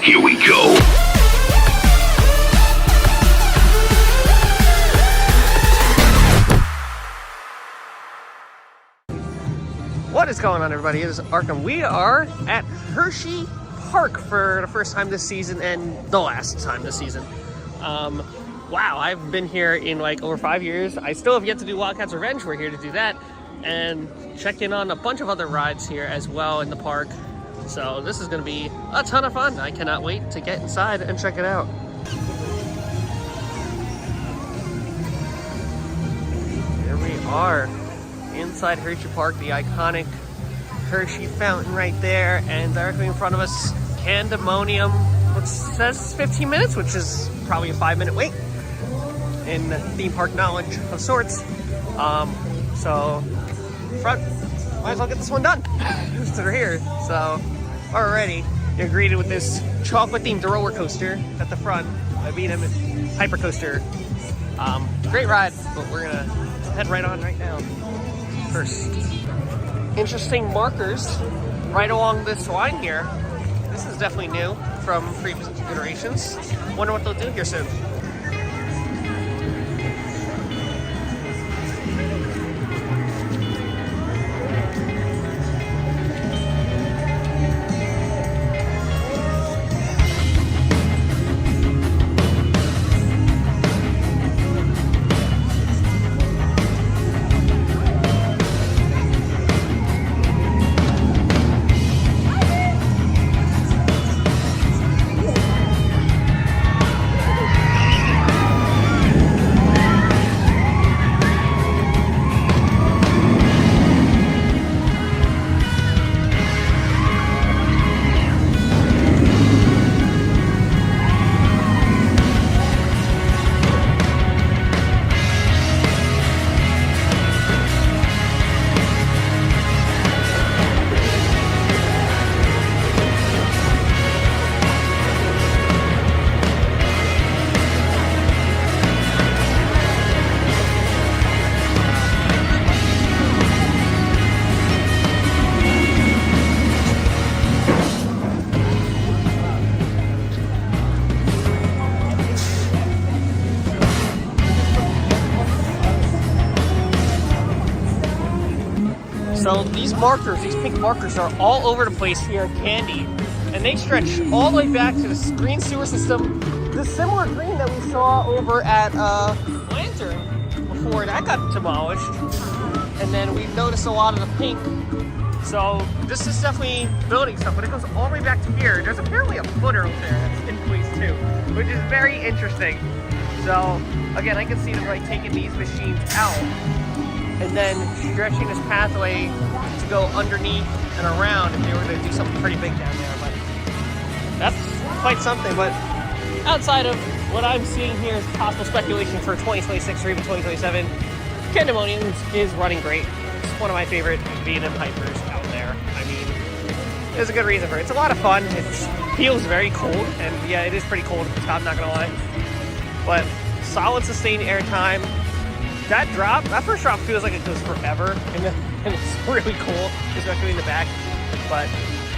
Here we go. What is going on, everybody? It is Arkham. We are at Hersheypark for the first time this season and the last time this season. Wow, I've been here in like over 5 years. I still have yet to do Wildcat's Revenge. We're here to do that and check in on a bunch of other rides here as well in the park. So this is going to be a ton of fun. I cannot wait to get inside and check it out. Here we are. Inside Hersheypark, the iconic Hershey fountain right there, and directly in front of us, Candymonium, which says 15 minutes, which is probably a 5-minute wait in theme park knowledge of sorts. So, front, might as well get this one done. Since we're here. So, already, you're greeted with this chocolate-themed roller coaster at the front. I beat him at Hyper Coaster. Great ride, but we're gonna head right on right now. First, interesting markers right along this line here. This is definitely new from previous iterations. Wonder what they'll do here soon. So these markers, these pink markers, are all over the place here at Candy, and they stretch all the way back to the green sewer system, the similar green that we saw over at Lantern before that got demolished. And then we've noticed a lot of the pink. So this is definitely building stuff, but it goes all the way back to here. There's apparently a footer over there that's in place too, which is very interesting. So again, I can see them like taking these machines out and then stretching this pathway to go underneath and around if they were to do something pretty big down there. But that's quite something. But outside of what I'm seeing here is possible speculation for 2026 or even 2027, Candymonium is running great. It's one of my favorite B&M hypers out there. I mean, there's a good reason for it. It's a lot of fun. It feels very cold, and yeah, it is pretty cold at the top, not gonna lie. But solid sustained airtime. That first drop feels like it goes forever, and it's really cool, especially in the back. But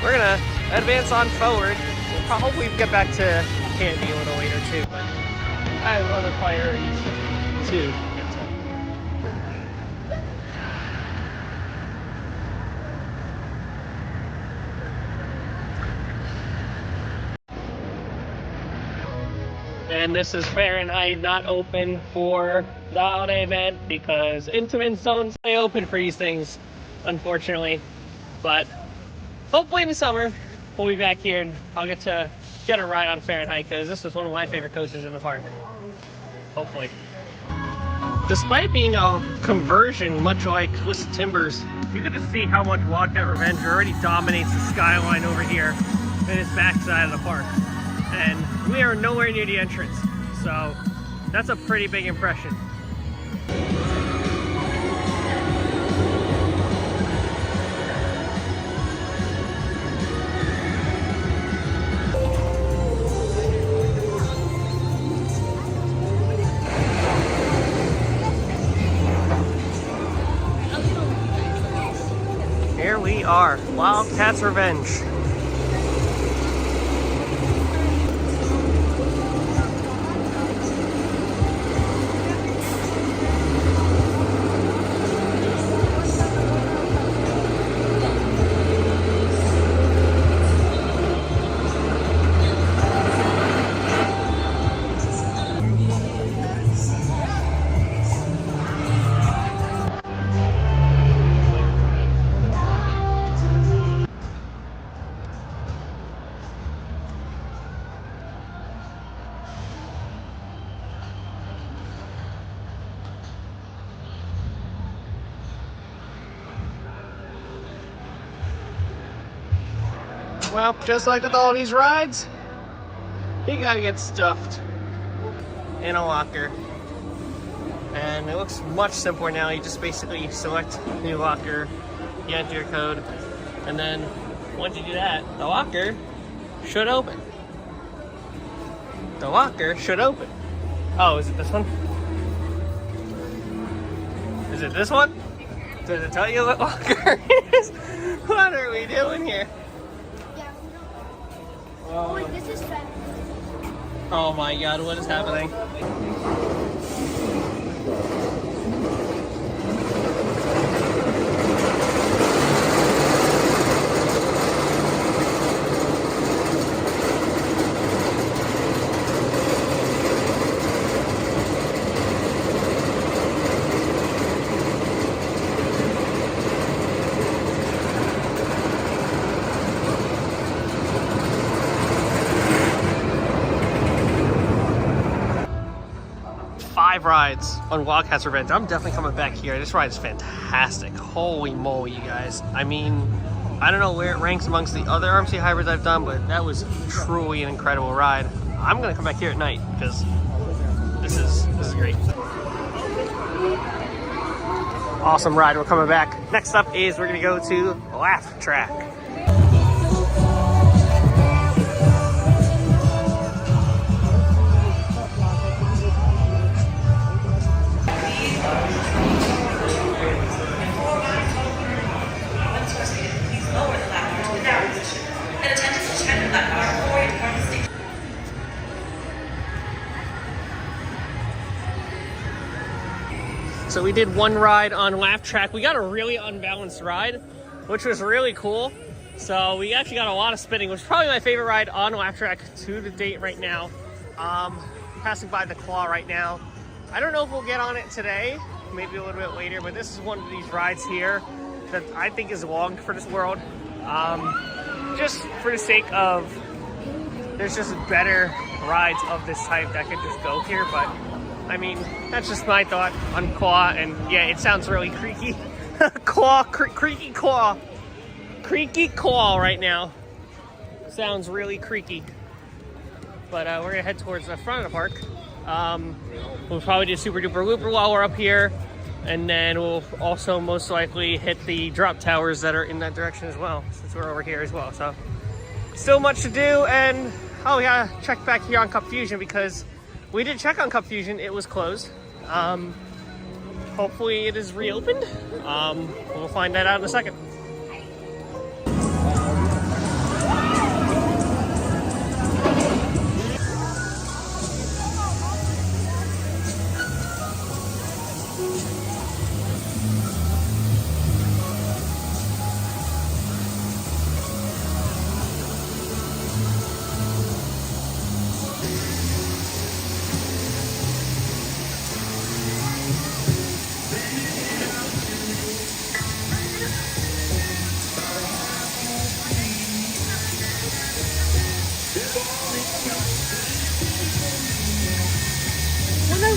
we're gonna advance on forward. We'll probably get back to Candy a little later too, but I have other priorities too. And this is Fahrenheit, not open for the holiday event because intimate zones stay open for these things, unfortunately. But hopefully in the summer, we'll be back here and I'll get to get a ride on Fahrenheit because this is one of my favorite coasters in the park. Hopefully. Despite being a conversion, much like Twisted Timbers, you get to see how much Wildcat Revenge already dominates the skyline over here in its backside of the park. And we are nowhere near the entrance, so that's a pretty big impression. Here we are, Wildcat's Revenge. Well, just like with all these rides, you gotta get stuffed in a locker. And it looks much simpler now. You just basically select new locker, you enter your code, and then once you do that, the locker should open. The locker should open. Oh, is it this one? Is it this one? Does it tell you what locker is? What are we doing here? Oh, wait, this is fun. Oh my god, what is happening? 5 rides on Wildcat's Revenge. I'm definitely coming back here. This ride is fantastic. Holy moly, you guys. I mean, I don't know where it ranks amongst the other RMC hybrids I've done, but that was truly an incredible ride. I'm gonna come back here at night because this is great. Awesome ride. We're coming back. Next up is we're gonna go to Laugh Track. So we did one ride on Laugh Track. We got a really unbalanced ride, which was really cool. So we actually got a lot of spinning, which is probably my favorite ride on Laugh Track to the date right now. Passing by the Claw right now. I don't know if we'll get on it today, maybe a little bit later, but this is one of these rides here that I think is long for this world. Just for the sake of, there's just better rides of this type that could just go here, but I mean, that's just my thought on Claw, and yeah, it sounds really creaky. Creaky Claw. Creaky Claw right now. Sounds really creaky. But we're gonna head towards the front of the park. We'll probably do Super Duper Looper while we're up here, and then we'll also most likely hit the drop towers that are in that direction as well, since we're over here as well. So, still much to do, and oh, we gotta check back here on Cup Fusion because we did check on Cup Fusion, it was closed. Hopefully it is reopened. We'll find that out in a second.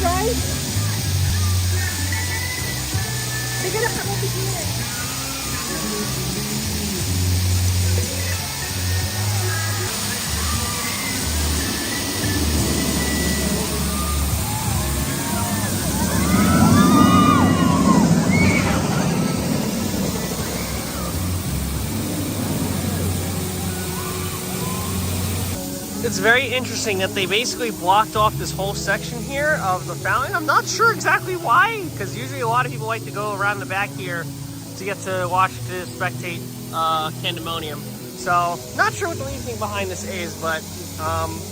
Right? They're gonna come over here. It's very interesting that they basically blocked off this whole section here of the fountain. I'm not sure exactly why, because usually a lot of people like to go around the back here to get to watch, to spectate Candymonium. So, not sure what the reasoning behind this is, but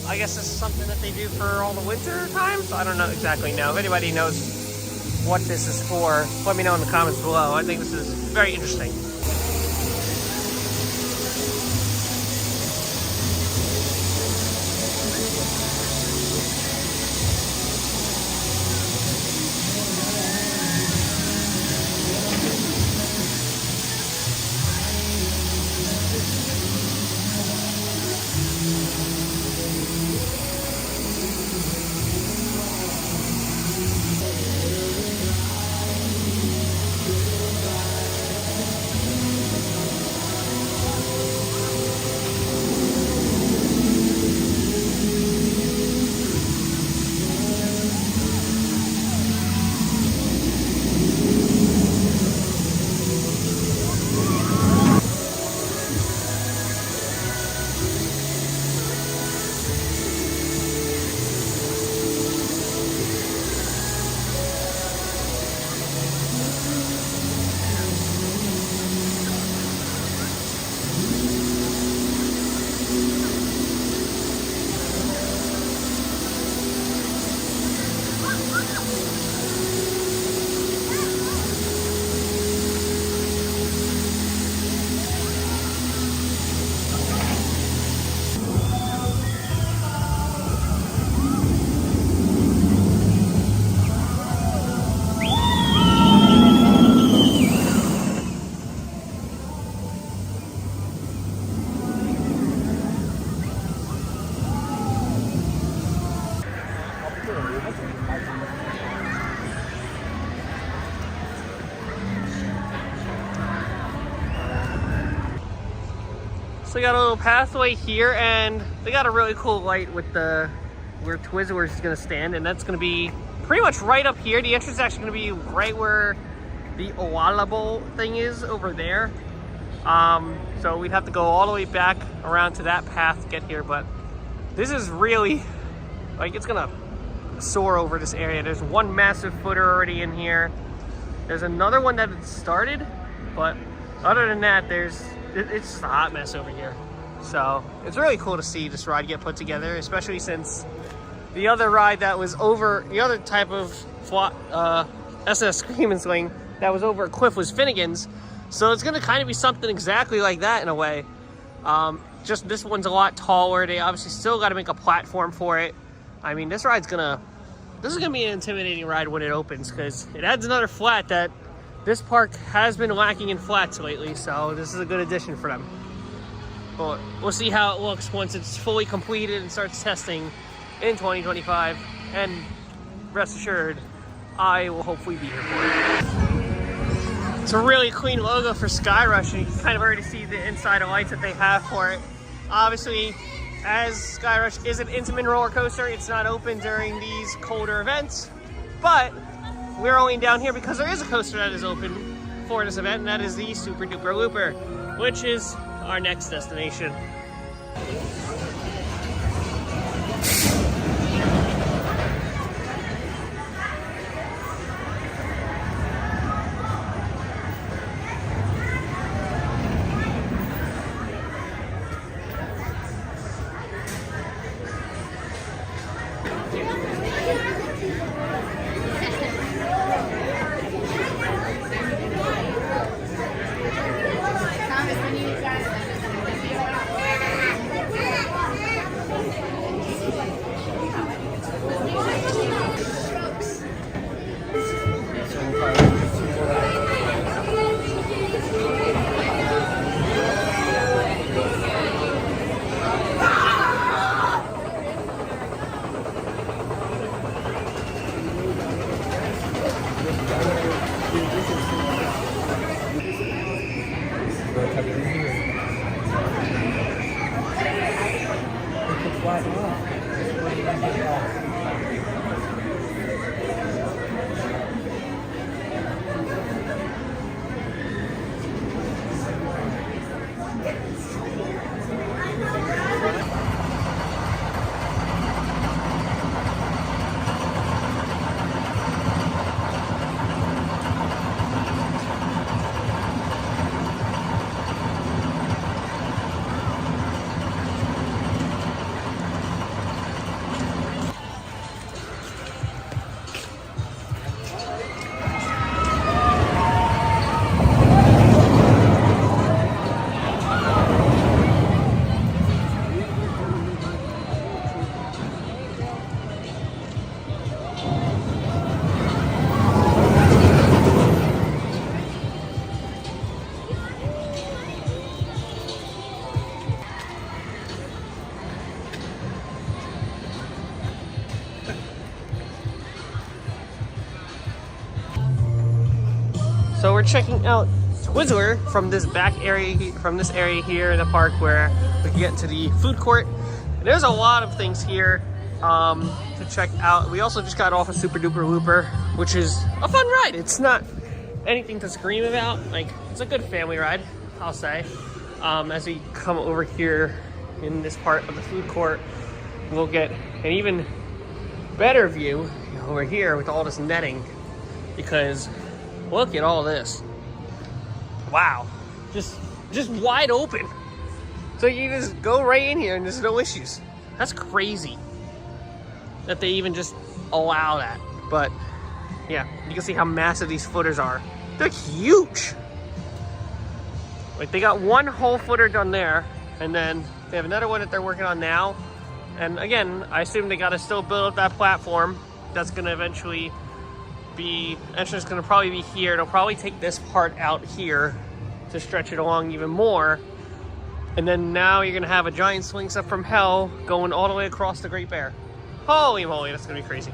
I guess this is something that they do for all the winter time, so I don't know exactly know. If anybody knows what this is for, let me know in the comments below. I think this is very interesting. we got a little pathway here, and they got a really cool light with the where Twizzlers is gonna stand, and that's gonna be pretty much right up here. The entrance is actually gonna be right where the Oala Bowl thing is over there. So we'd have to go all the way back around to that path to get here, but this is really, like, it's gonna soar over this area. There's one massive footer already in here. There's another one that had started, but other than that, it's just a hot mess over here. So it's really cool to see this ride get put together, especially since the other ride that was over, the other type of SS Scream and Swing that was over at Cliff was Finnegan's. So it's gonna kind of be something exactly like that in a way. Just this one's a lot taller. They obviously still got to make a platform for it. I mean, this is gonna be an intimidating ride when it opens, because it adds another flat that this park has been lacking in flats lately. So this is a good addition for them. But we'll see how it looks once it's fully completed and starts testing in 2025. And rest assured, I will hopefully be here for it. It's a really clean logo for Skyrush, and you can kind of already see the inside of lights that they have for it. Obviously, as Skyrush is an Intamin roller coaster, it's not open during these colder events, but we're only down here because there is a coaster that is open for this event, and that is the Super Duper Looper, which is our next destination. So we're checking out Twizzler from this back area, from this area here in the park where we can get into the food court. And there's a lot of things here to check out. We also just got off a Super Duper Looper, which is a fun ride. It's not anything to scream about. Like, it's a good family ride, I'll say. As we come over here in this part of the food court, we'll get an even better view over here with all this netting, because look at all this. Wow. Just wide open. So you can just go right in here and there's no issues. That's crazy that they even just allow that. But yeah, you can see how massive these footers are. They're huge. Like, they got one whole footer done there, and then they have another one that they're working on now. And again, I assume they gotta still build up that platform. That's gonna eventually be, entrance is gonna probably be here. It'll probably take this part out here to stretch it along even more. And then now you're gonna have a giant swing set from hell going all the way across the Great Bear. Holy moly, that's gonna be crazy.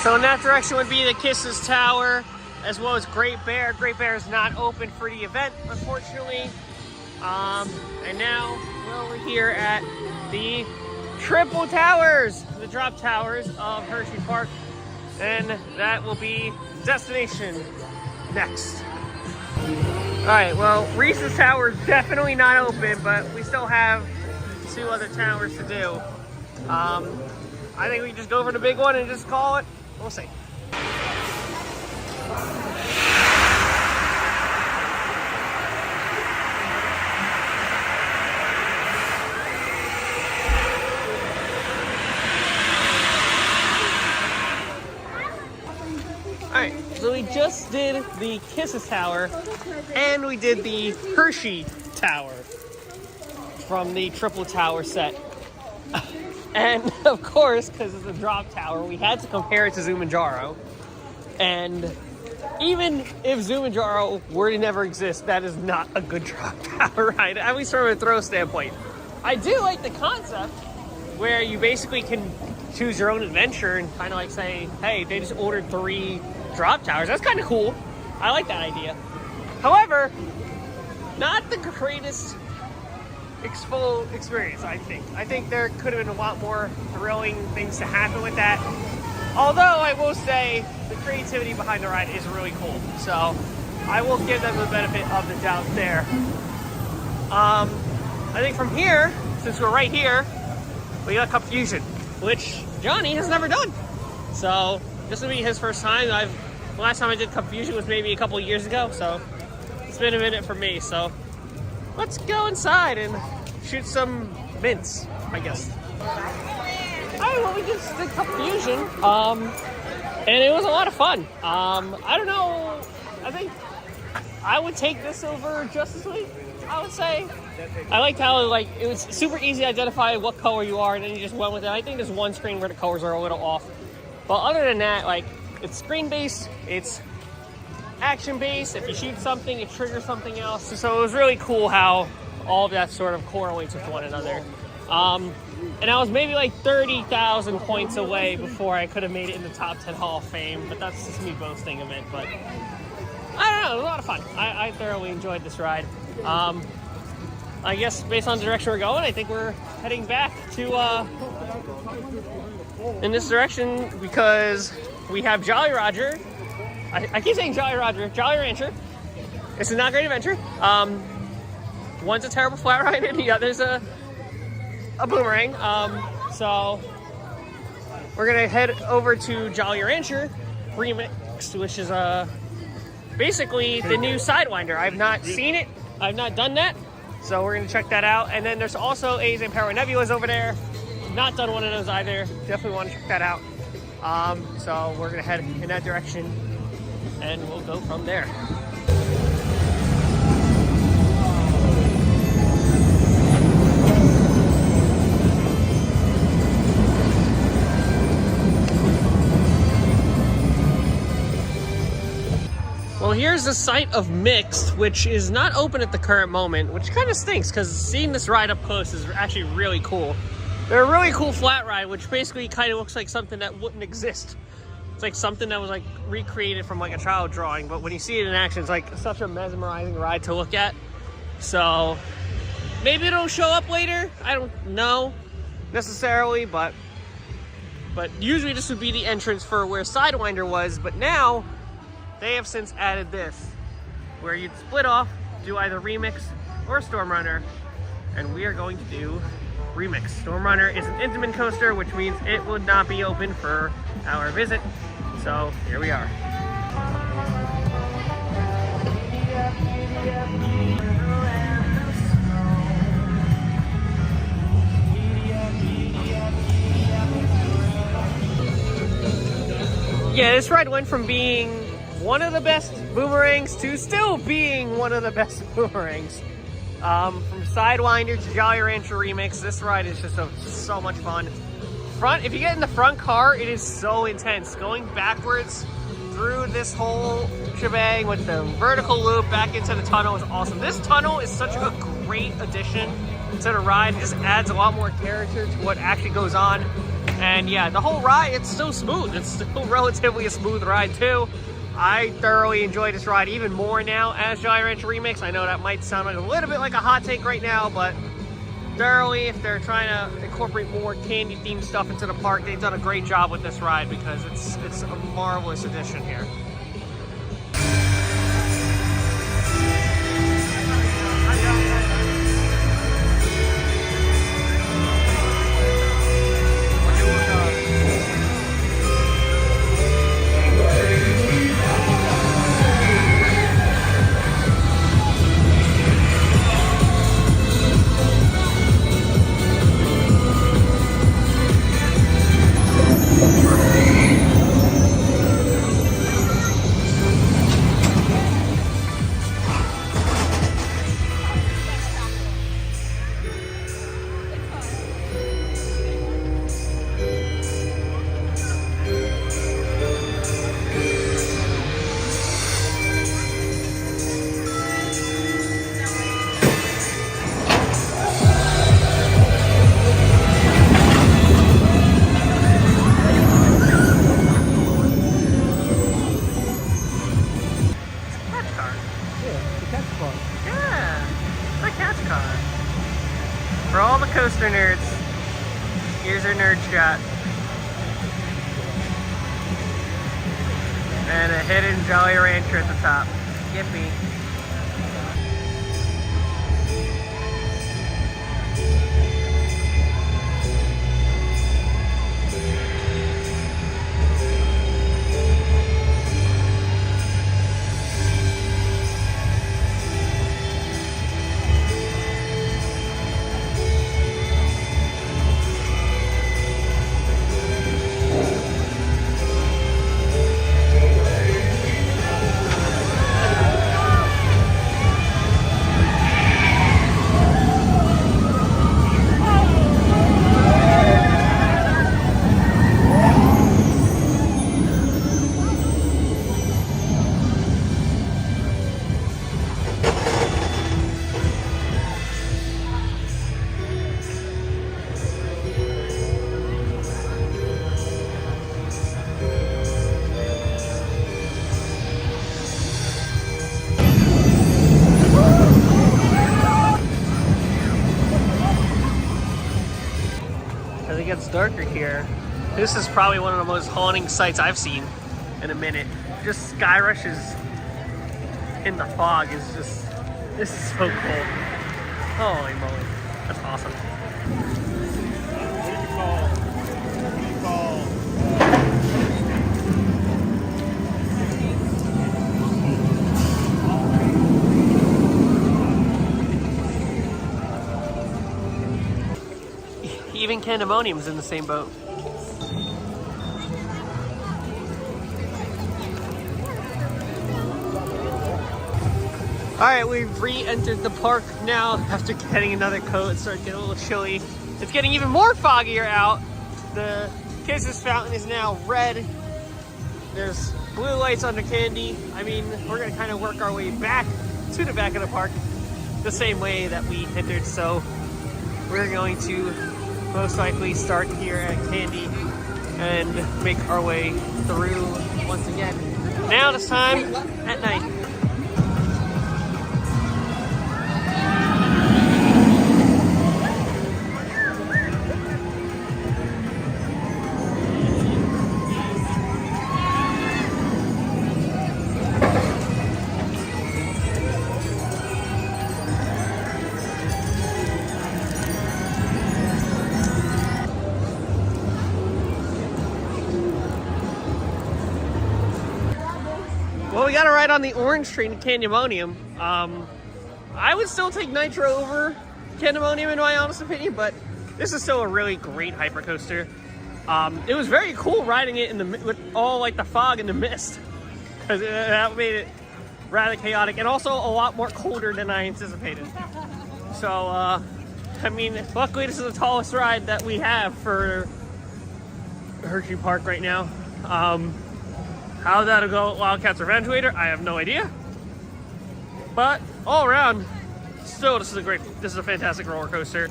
So in that direction would be the Kisses Tower, as well as Great Bear. Great Bear is not open for the event, unfortunately. And now, well, we're here at the triple towers, the drop towers of Hersheypark, and that will be destination next. All right, well, Reese's Tower is definitely not open, but we still have 2 other towers to do. I think we can just go for the big one and just call it. We'll see. Alright, so we just did the Kisses Tower, and we did the Hershey Tower from the triple tower set. And of course, because it's a drop tower, we had to compare it to Zumanjaro. And even if Zumanjaro were to never exist, that is not a good drop tower ride, at least from a throw standpoint. I do like the concept where you basically can choose your own adventure and kind of like say, hey, they just ordered 3 drop towers. That's kind of cool. I like that idea. However, not the greatest expo experience, I think. I think there could have been a lot more thrilling things to happen with that. Although I will say the creativity behind the ride is really cool. So I will give them the benefit of the doubt there. I think from here, since we're right here, we got Confusion, which Johnny has never done. So this will be his first time. The last time I did Confusion was maybe a couple years ago, so it's been a minute for me. So let's go inside and shoot some mints, I guess. Alright, well, we just did Confusion, and it was a lot of fun. I don't know, I think I would take this over Justice League, I would say. I liked how like it was super easy to identify what color you are, and then you just went with it. I think there's one screen where the colors are a little off. But other than that, like, it's screen-based, it's action-based. If you shoot something, it triggers something else. So it was really cool how all of that sort of correlates with one another. And I was maybe like 30,000 points away before I could have made it in the top 10 Hall of Fame. But that's just me boasting of it. But I don't know, it was a lot of fun. I thoroughly enjoyed this ride. I guess based on the direction we're going, I think we're heading back to in this direction because we have Jolly Roger. I keep saying Jolly Roger, Jolly Rancher. It's a not great adventure. One's a terrible flat ride and the other's a boomerang. So we're gonna head over to Jolly Rancher Remix, which is basically the new Sidewinder. I've not seen it. I've not done that. So we're gonna check that out. And then there's also A's and Power Nebulas over there. Not done one of those either. Definitely want to check that out. So we're gonna head in that direction and we'll go from there. Well, here's the site of Mixed, which is not open at the current moment, which kind of stinks because seeing this ride up close is actually really cool. They're a really cool flat ride, which basically kind of looks like something that wouldn't exist. It's like something that was like recreated from like a child drawing, but when you see it in action, it's like such a mesmerizing ride to look at. So maybe it'll show up later. I don't know necessarily, but usually this would be the entrance for where Sidewinder was, but now they have since added this, where you'd split off, do either Remix or Stormrunner, and we are going to do Remix. Stormrunner is an Intamin coaster, which means it would not be open for our visit. So here we are. Yeah, this ride went from being one of the best boomerangs to still being one of the best boomerangs. From Sidewinder to Jolly Rancher Remix, this ride is just so much fun. If you get in the front car, it is so intense. Going backwards through this whole shebang with the vertical loop back into the tunnel is awesome. This tunnel is such a great addition to the ride. It just adds a lot more character to what actually goes on. And yeah, the whole ride, it's so smooth. It's still relatively a smooth ride too. I thoroughly enjoyed this ride even more now as Jolly Rancher Remix. I know that might sound like a little bit like a hot take right now, but thoroughly, if they're trying to incorporate more candy themed stuff into the park, they've done a great job with this ride because it's a marvelous addition here. For all the coaster nerds, here's our nerd shot. And a hidden Jolly Rancher at the top. Yippee. As it gets darker here, this is probably one of the most haunting sights I've seen in a minute. Just sky rushes in the fog is just, this is so cool. Holy moly, that's awesome. What do you call Even Candymonium's in the same boat. Alright, we've re-entered the park now after getting another coat. It started getting a little chilly. It's getting even more foggier out. The Kisses fountain is now red. There's blue lights under Candy. I mean, we're gonna kind of work our way back to the back of the park the same way that we entered. So we're going to most likely start here at Candy and make our way through once again. Now this time at night. Well, we got a ride on the orange train to Candymonium. I would still take Nitro over Candymonium in my honest opinion, but this is still a really great hypercoaster. It was very cool riding it in the with all like the fog and the mist, because that made it rather chaotic and also a lot more colder than I anticipated. So, I mean, luckily this is the tallest ride that we have for Hersheypark right now. How that'll go at Wildcat's Revenge later, I have no idea. But all around, still, this is a fantastic roller coaster.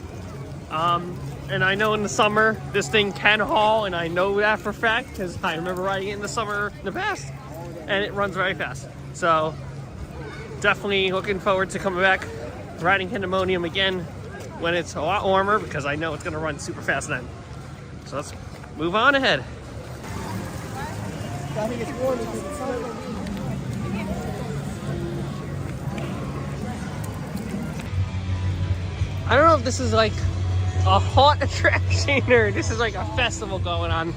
And I know in the summer this thing can haul, and I know that for a fact because I remember riding it in the summer in the past. and it runs very fast. So definitely looking forward to coming back, riding Candymonium again when it's a lot warmer, because I know it's gonna run super fast then. So let's move on ahead. I think it's warm because it's so I don't know if this is like a hot attraction or this is like a festival going on.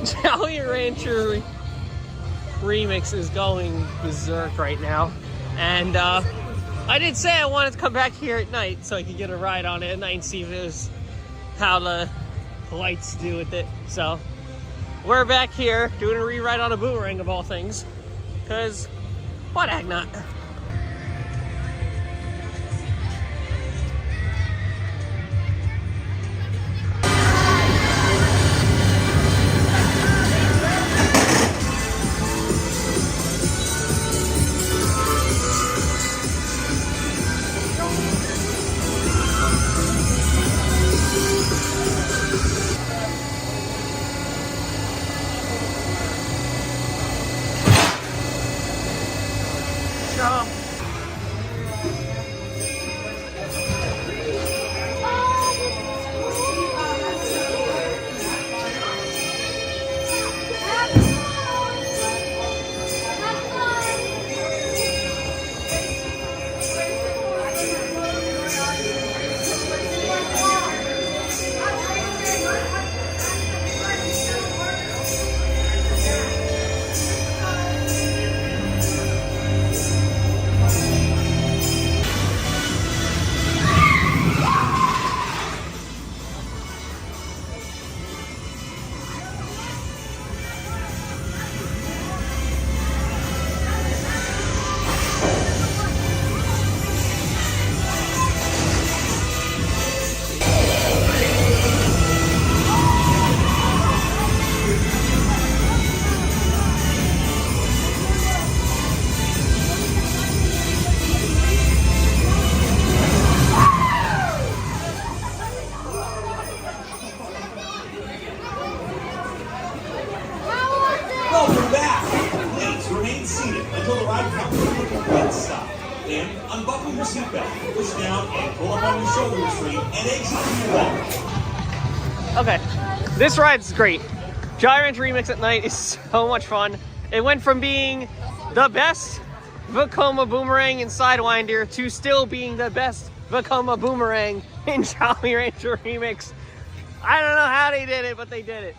Jolly Rancher Remix is going berserk right now. And I did say I wanted to come back here at night so I could get a ride on it at night and see if it was how the lights do with it. So we're back here doing a re-ride on a boomerang of all things. Because what the heck not? Welcome back! Please remain seated until the ride comes to a complete stop. Then, unbuckle your seatbelt, push down, and pull up on your shoulder restraint, and exit your walk. Okay, this ride's great. Jolly Rancher Remix at night is so much fun. It went from being the best Vekoma boomerang in Sidewinder to still being the best Vekoma boomerang in Jolly Rancher Remix. I don't know how they did it, but they did it.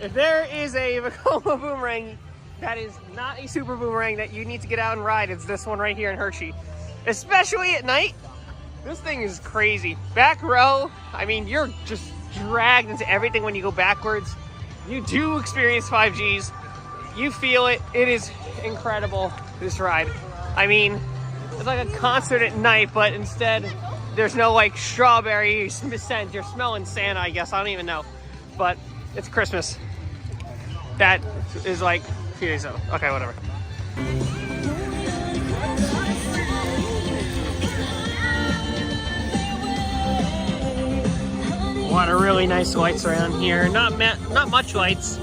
If there is a Vekoma boomerang that is not a super boomerang that you need to get out and ride, it's this one right here in Hershey. Especially at night, this thing is crazy. Back row, I mean, you're just dragged into everything when you go backwards. You do experience 5Gs. You feel it. It is incredible, this ride. I mean, it's like a concert at night, but instead there's no like strawberry scent. You're smelling Santa, I guess. I don't even know. But it's Christmas. That is like a few days ago. Okay, whatever. A lot of really nice lights around here. Not much lights,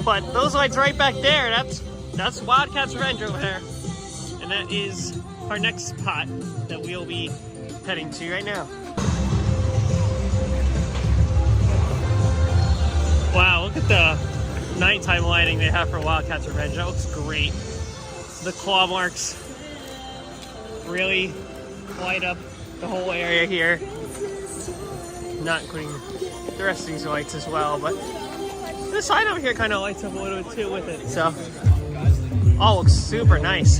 but those lights right back there, that's Wildcat's Revenge over there. And that is our next spot that we'll be heading to right now. Wow, look at the nighttime lighting they have for Wildcat's Revenge. That looks great. The claw marks really light up the whole area here. Not including the rest of these lights as well, but this side over here kind of lights up a little bit too with it. So, all looks super nice.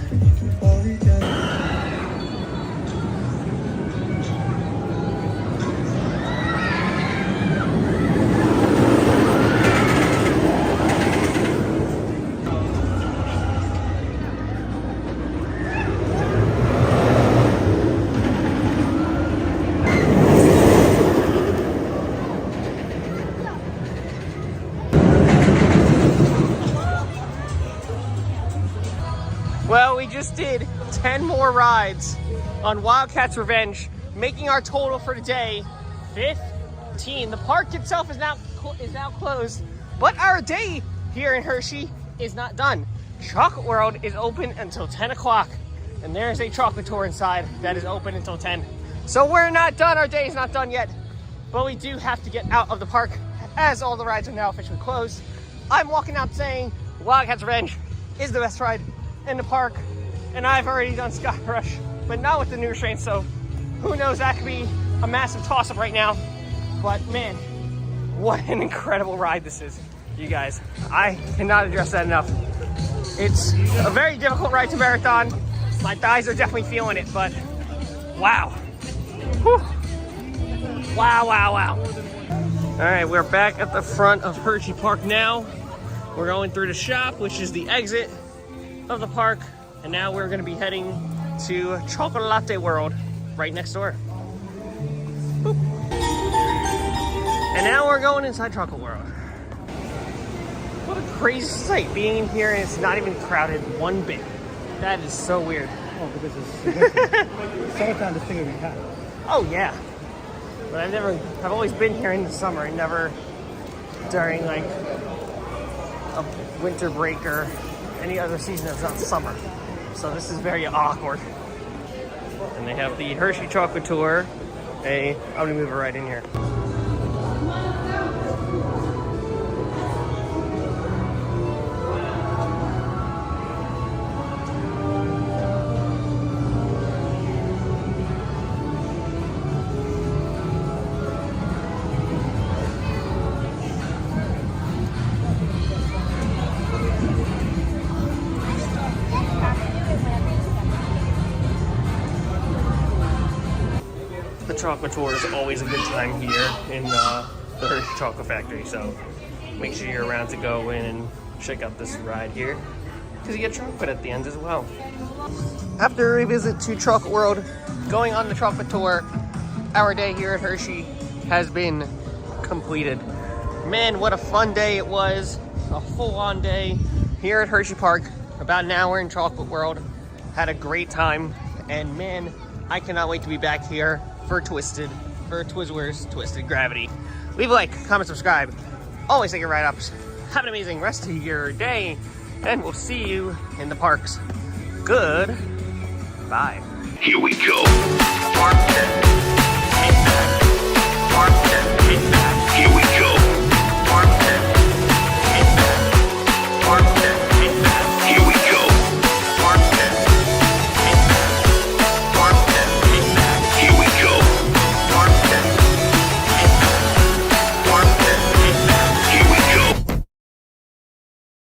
Well, we just did 10 more rides on Wildcat's Revenge, making our total for today 15. The park itself is now closed, but our day here in Hershey is not done. Chocolate World is open until 10 o'clock. And there's a chocolate tour inside that is open until 10. So we're not done. Our day is not done yet. But we do have to get out of the park as all the rides are now officially closed. I'm walking out saying Wildcat's Revenge is the best ride in the park. And I've already done Sky Rush, but not with the new restraints. So who knows, that could be a massive toss-up right now. But man, what an incredible ride this is, you guys. I cannot address that enough. It's a very difficult ride to marathon. My thighs are definitely feeling it, but wow. Whew. Wow, wow, wow. All right, we're back at the front of Hersheypark now. We're going through the shop, which is the exit of the park. And now we're gonna be heading to Chocolate World right next door. Boop. And now we're going inside Chocolate World. What a crazy sight being in here, and it's not even crowded one bit. That is so weird. Oh, but this is summertime the thing we have. Oh yeah, but I've always been here in the summer and never during like a winter break or any other season that's not summer. So this is very awkward. And they have the Hershey Chocolate Tour. Hey, I'm gonna move it right in here. The chocolate tour is always a good time here in the Hershey Chocolate Factory, so make sure you're around to go in and check out this ride here, because you get chocolate at the end as well. After a visit to Chocolate World, going on the chocolate tour, our day here at Hershey has been completed. Man, what a fun day it was. A full-on day here at Hersheypark. About an hour in Chocolate World. Had a great time, and man, I cannot wait to be back here for Twizzlers Twisted Gravity. Leave a like, comment, subscribe. Always take your write-ups. Have an amazing rest of your day, and we'll see you in the parks. Good. Bye. Here we go. Park 10. Park 10.